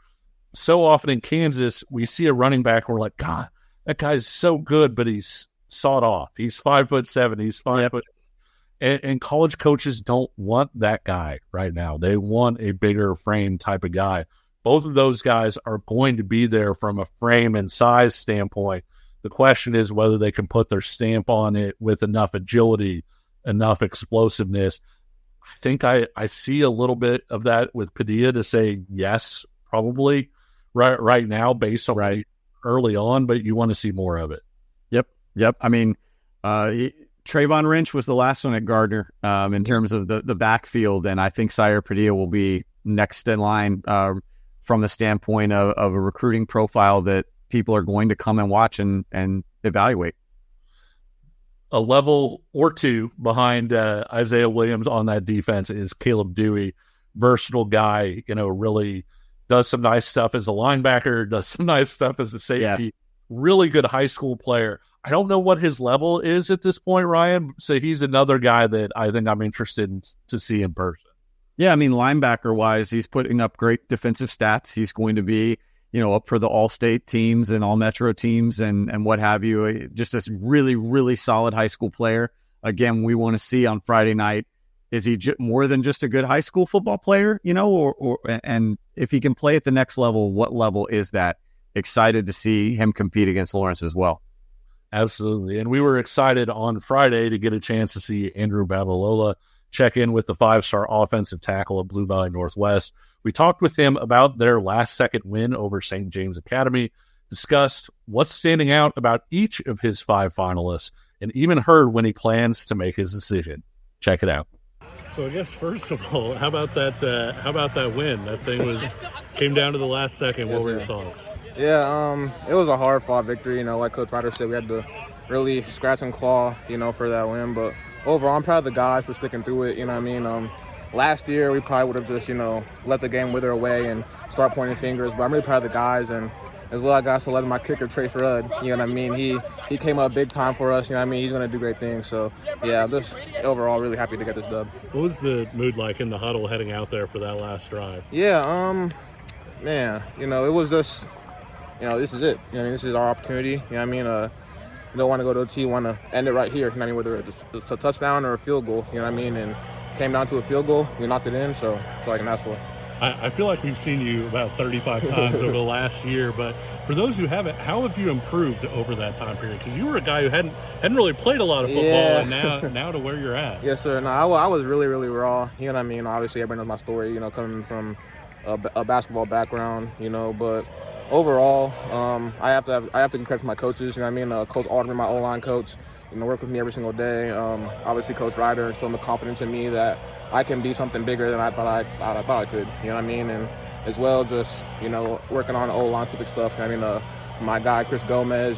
C: So often in Kansas, we see a running back and we're like, God, that guy's so good, but he's sawed off. He's 5'7". He's 5 foot. And college coaches don't want that guy right now. They want a bigger frame type of guy. Both of those guys are going to be there from a frame and size standpoint. The question is whether they can put their stamp on it with enough agility, enough explosiveness. I think I see a little bit of that with Padilla to say yes, probably right now based on early on, but you want to see more of it.
A: Yep. I mean, Trayvon Wrench was the last one at Gardner in terms of the backfield, and I think Sire Padilla will be next in line from the standpoint of a recruiting profile that people are going to come and watch and evaluate.
C: A level or two behind Isaiah Williams on that defense is Caleb Dewey. Versatile guy, really does some nice stuff as a linebacker, does some nice stuff as a safety. Yeah. Really good high school player. I don't know what his level is at this point, Ryan. So he's another guy that I think I'm interested to see in person.
A: Yeah, I mean, linebacker-wise, he's putting up great defensive stats. He's going to be, up for the all-state teams and all-metro teams and what have you. Just a really, really solid high school player. Again, we want to see on Friday night, is he more than just a good high school football player, and if he can play at the next level, what level is that? Excited to see him compete against Lawrence as well.
C: Absolutely. And we were excited on Friday to get a chance to see Andrew Babalola check in with the 5-star offensive tackle of Blue Valley Northwest. We talked with him about their last-second win over St. James Academy, discussed what's standing out about each of his 5 finalists, and even heard when he plans to make his decision. Check it out. So I guess first of all, how about that win? That thing came down to the last second. What were your thoughts?
D: Yeah, it was a hard-fought victory. Like Coach Ryder said, we had to really scratch and claw, for that win. But overall, I'm proud of the guys for sticking through it. Last year we probably would have just, let the game wither away and start pointing fingers. But I'm really proud of the guys, and as well, I got to let my kicker Trace Rudd. He came up big time for us. He's going to do great things. So yeah, I'm just overall really happy to get this dub.
C: What was the mood like in the huddle heading out there for that last drive?
D: Yeah, man, it was just. This is it. This is our opportunity. You don't want to go to a T, you want to end it right here. Whether it's a touchdown or a field goal. And came down to a field goal. We knocked it in, so that's all I can ask for.
C: I feel like we've seen you about 35 times over the last year, but for those who haven't, how have you improved over that time period? Because you were a guy who hadn't really played a lot of football, and now to where you're at.
D: Yes, sir. No, I was really, really raw. Obviously, everybody knows my story. Coming from a basketball background. But overall, I have to give credit to my coaches. Coach Alderman, my O-line coach, work with me every single day. Obviously, Coach Ryder instilled the confidence in me that I can be something bigger than I thought I could. And as well, just working on O-line specific stuff. My guy Chris Gomez,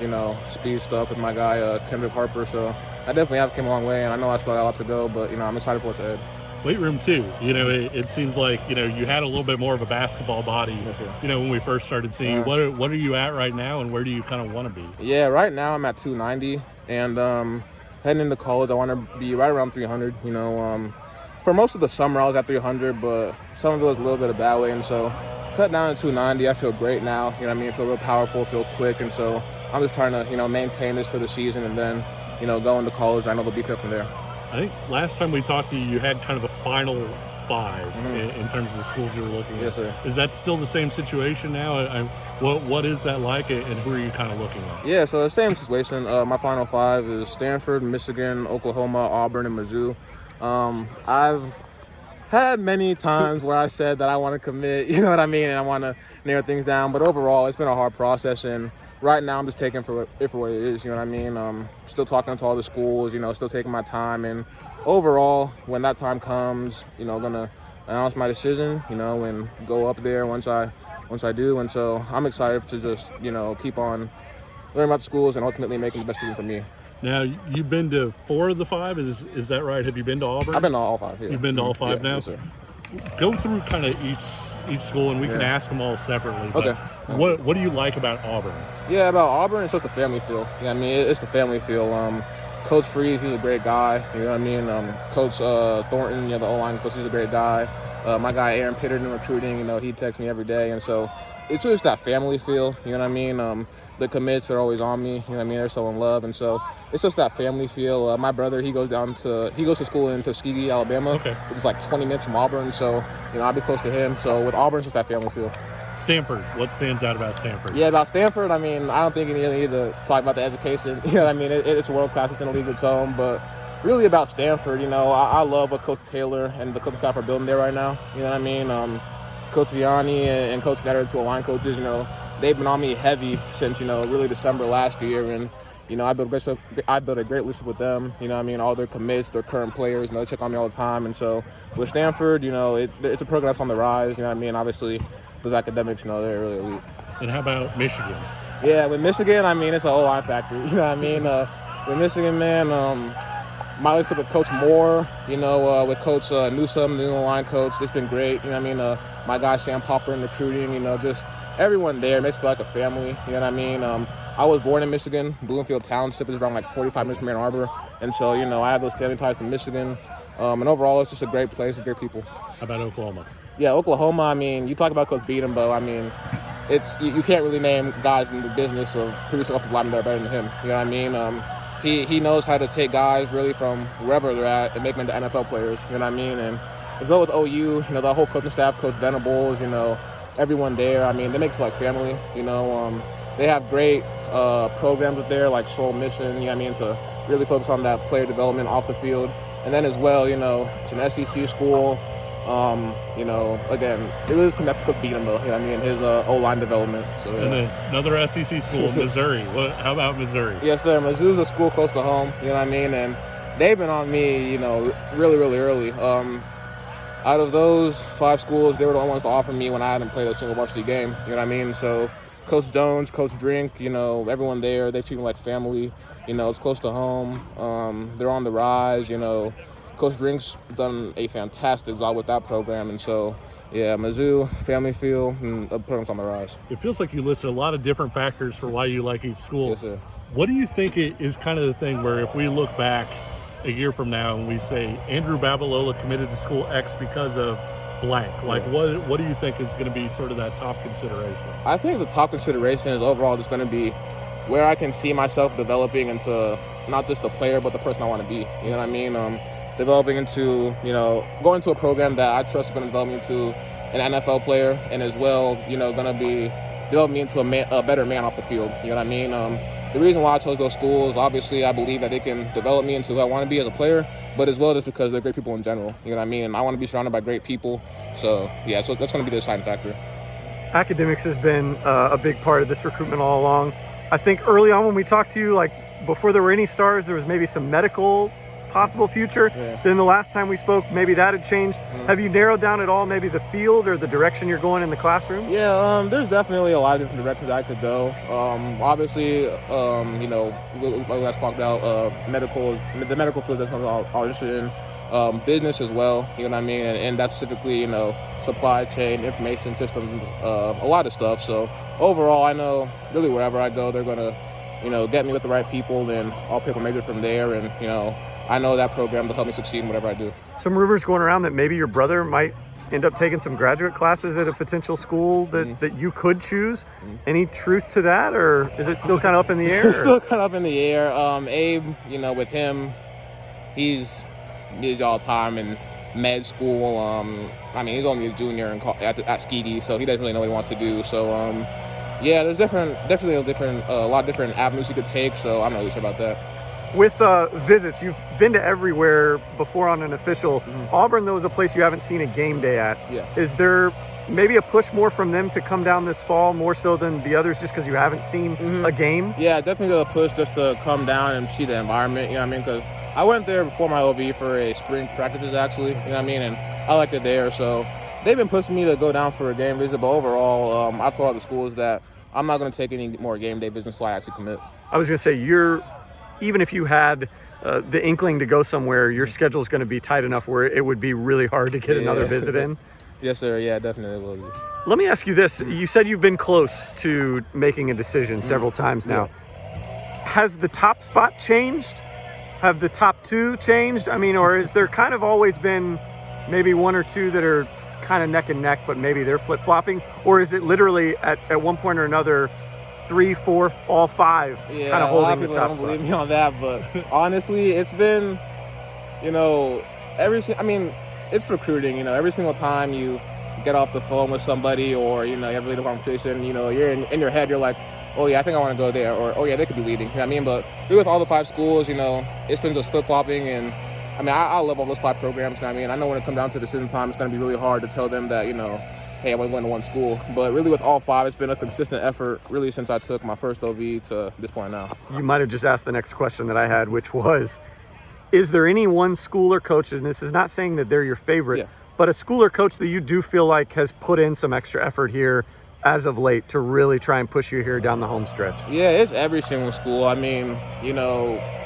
D: speed stuff with my guy Kendrick Harper. So I definitely have come a long way, and I know I still got a lot to go. But I'm excited for what's ahead.
C: Weight room too. It seems like you had a little bit more of a basketball body. When we first started seeing you. What are you at right now, and where do you kind of want to be?
D: Yeah, right now I'm at 290, and heading into college I want to be right around 300. For most of the summer I was at 300, but some of it was a little bit of bad weight, and so cut down to 290. I feel great now. I feel real powerful, feel quick, and so I'm just trying to maintain this for the season, and then go into college. I know they'll be good from there.
C: I think last time we talked to you, you had kind of a final 5 in terms of the schools you were looking at.
D: Yes, sir.
C: Is that still the same situation now? What is that like, and who are you kind of looking at?
D: Yeah, so the same situation. My final 5 is Stanford, Michigan, Oklahoma, Auburn, and Mizzou. I've had many times where I said that I want to commit, you know what I mean, and I want to narrow things down. But overall, it's been a hard process, and right now I'm just taking it for what it is, you know what I mean. Still talking to all the schools, still taking my time. And overall, when that time comes, gonna announce my decision, and go up there once I do. And so I'm excited to just, keep on learning about the schools and ultimately making the best decision for me.
C: Now, you've been to 4 of the 5, is that right? Have you been to Auburn?
D: I've been to all 5, yeah.
C: You've been to all 5 now?
D: Yes, sir.
C: Go through kind of each school, and we can ask them all separately. But
D: Okay.
C: What do you like about Auburn?
D: Yeah, about Auburn, it's just the family feel. Yeah, I mean, it's the family feel. Coach Freeze, he's a great guy. You know what I mean? Coach Thornton, the O-line coach, he's a great guy. My guy Aaron Pitterton in recruiting, he texts me every day. And so it's just that family feel, you know what I mean? The commits are always on me, you know what I mean? They're so in love. And so it's just that family feel. My brother, he goes to school in Tuskegee, Alabama.
C: Okay.
D: Which is like 20 minutes from Auburn. So, I'll be close to him. So with Auburn, it's just that family feel.
C: Stanford, what stands out about Stanford?
D: Yeah, about Stanford, I mean, I don't think you really need to talk about the education. You know what I mean? It's world-class. It's in a league of its own. But really about Stanford, I love what Coach Taylor and the coaching staff are building there right now. You know what I mean? Coach Vianney and Coach Netter, the 2 line coaches, they've been on me heavy since, really December last year. And, I built a great relationship with them. You know what I mean? All their commits, their current players, they check on me all the time. And so with Stanford, it's a program that's on the rise. You know what I mean? Obviously, those academics, they're really elite.
C: And how about Michigan?
D: Yeah, with Michigan, I mean, it's an O-line factory. You know what I mean? With Michigan, man, my relationship with Coach Moore, with Coach Newsome, the O-line coach, it's been great. You know what I mean? My guy Sam Popper in recruiting, just everyone there makes me feel like a family. You know what I mean? I was born in Michigan. Bloomfield Township is around like 45 minutes from Ann Arbor. And so, I have those family ties to Michigan. And overall, it's just a great place and great people.
C: How about Oklahoma?
D: Yeah, Oklahoma, I mean, you talk about Coach Beatenbow, I mean, you can't really name guys in the business of producing offensive linemen that are better than him. You know what I mean? He knows how to take guys really from wherever they're at and make them into NFL players. You know what I mean? And as well with OU, the whole coaching staff, Coach Venables, everyone there, I mean, they make it feel like family. They have great programs up there like Soul Mission, you know what I mean, to really focus on that player development off the field. And then as well, it's an SEC school. Again, it was connected with Coach Beatenbow, you know what I mean, his O-line development. So, yeah.
C: And then another SEC school, Missouri. How about Missouri?
D: Yes, sir. Mizzou's a school close to home, you know what I mean, and they've been on me, really, really early. Out of those 5 schools, they were the only ones to offer me when I hadn't played a single varsity game, you know what I mean? So Coach Jones, Coach Drink, everyone there, they treat me like family. It's close to home. They're on the rise, Coach Drink's done a fantastic job with that program. And so, yeah, Mizzou, family feel, and the program's on the rise.
C: It feels like you listed a lot of different factors for why you like each school.
D: Yes, sir.
C: What do you think is kind of the thing where if we look back a year from now and we say Andrew Babalola committed to school X because of blank, like what do you think is going to be sort of that top consideration?
D: I think the top consideration is overall just going to be where I can see myself developing into not just the player but the person I want to be. You know what I mean? Developing into, going to a program that I trust is going to develop me into an NFL player, and as well, going to be develop me into a better man off the field. You know what I mean? The reason why I chose those schools, obviously, I believe that they can develop me into who I want to be as a player, but as well just because they're great people in general. You know what I mean? And I want to be surrounded by great people. So, yeah, so that's going to be the deciding factor.
E: Academics has been a big part of this recruitment all along. I think early on when we talked to you, like before there were any stars, there was maybe some medical possible future.
D: Yeah.
E: Then the last time we spoke, maybe that had changed. Have you narrowed down at all maybe the field or the direction you're going in the classroom?
D: Yeah, there's definitely a lot of different directions I could go. Obviously, like we talked about, the medical field that's something I'm interested in. Business as well, you know what I mean, and that's specifically, supply chain, information systems, a lot of stuff. So overall, I know really wherever I go, they're gonna, get me with the right people, then I'll pick a major from there, and I know that program will help me succeed in whatever I do.
E: Some rumors going around that maybe your brother might end up taking some graduate classes at a potential school that you could choose. Any truth to that, or is it still kind of up in the air?
D: It's still kind of up in the air. Abe, with him, he's all the time, and med school. I mean, he's only a junior at Skeety, so he doesn't really know what he wants to do. So, yeah, there's definitely a lot of different avenues he could take. So I'm not really sure about that.
E: With visits, you've been to everywhere before on an official. Auburn, though, is a place you haven't seen a game day at.
D: Yeah.
E: Is there maybe a push more from them to come down this fall, more so than the others, just because you haven't seen a game?
D: Yeah, definitely a push just to come down and see the environment, you know what I mean? Because I went there before my OV for a spring practices, actually, you know what I mean? And I liked it there, so they've been pushing me to go down for a game visit, but overall, I've told all the schools that I'm not going to take any more game day visits until I actually commit.
E: I was going to say, even if you had the inkling to go somewhere, your schedule is going to be tight enough where it would be really hard to get another visit in.
D: Yes, sir. Yeah, definitely will be.
E: Let me ask you this. You said you've been close to making a decision several times now. Has the top spot changed? Have the top two changed? I mean, or is there kind of always been maybe one or two that are kind of neck and neck, but maybe they're flip-flopping? Or is it literally at one point or another 3, 4, all 5 kind of holding the top spot?
D: Don't believe me on that, but honestly, it's been, it's recruiting, every single time you get off the phone with somebody or, you have a little conversation, you're in your head, you're like, oh yeah, I think I want to go there, or oh yeah, they could be leading, you know what I mean? But with all the 5 schools, it's been just flip-flopping, and I mean, I love all those 5 programs, you know what I mean? I know when it comes down to decision time, it's going to be really hard to tell them that, hey, I'm only going to one school. But really with all 5, it's been a consistent effort really since I took my first OV to this point now.
E: You might have just asked the next question that I had, which was, is there any one school or coach, and this is not saying that they're your favorite, but a school or coach that you do feel like has put in some extra effort here as of late to really try and push you here down the home stretch?
D: Yeah, it's every single school. I mean,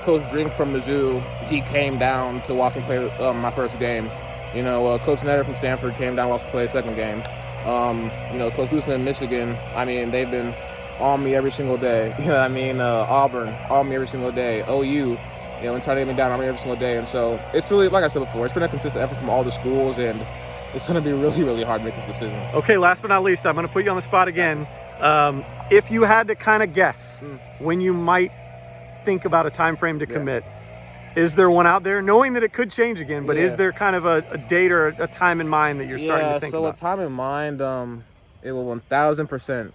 D: Coach Drink from Mizzou, he came down to watch me play my first game. Coach Netter from Stanford came down to watch me play the second game. Coach Lucen in Michigan, I mean, they've been on me every single day. Auburn, on me every single day. OU, and trying to get me down on me every single day. And so it's really, like I said before, it's been a consistent effort from all the schools, and it's going to be really, really hard to make this decision.
E: Okay, last but not least, I'm going to put you on the spot again. If you had to kind of guess when you might think about a time frame to commit, is there one out there, knowing that it could change again, but is there kind of a date or a time in mind that you're starting to think about?
D: Yeah, so a time in mind, it will 1,000%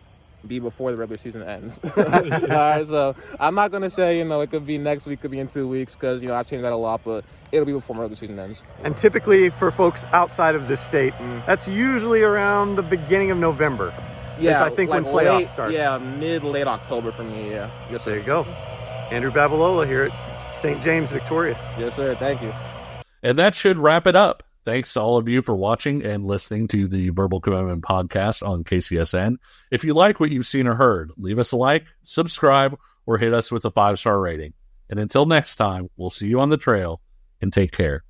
D: be before the regular season ends. All right, so I'm not going to say, it could be next week, could be in 2 weeks, because, I've changed that a lot, but it'll be before the regular season ends.
E: And typically for folks outside of this state, that's usually around the beginning of November.
D: Yeah,
E: I think when playoffs start.
D: Yeah, late October for me, yeah. Yes, sir.
E: There you go. Andrew Babalola here at St. James victorious.
D: Yes, sir. Thank you.
C: And that should wrap it up. Thanks to all of you for watching and listening to the Verbal Commitment podcast on KCSN. If you like what you've seen or heard, leave us a like, subscribe, or hit us with a 5-star rating. And until next time, we'll see you on the trail, and take care.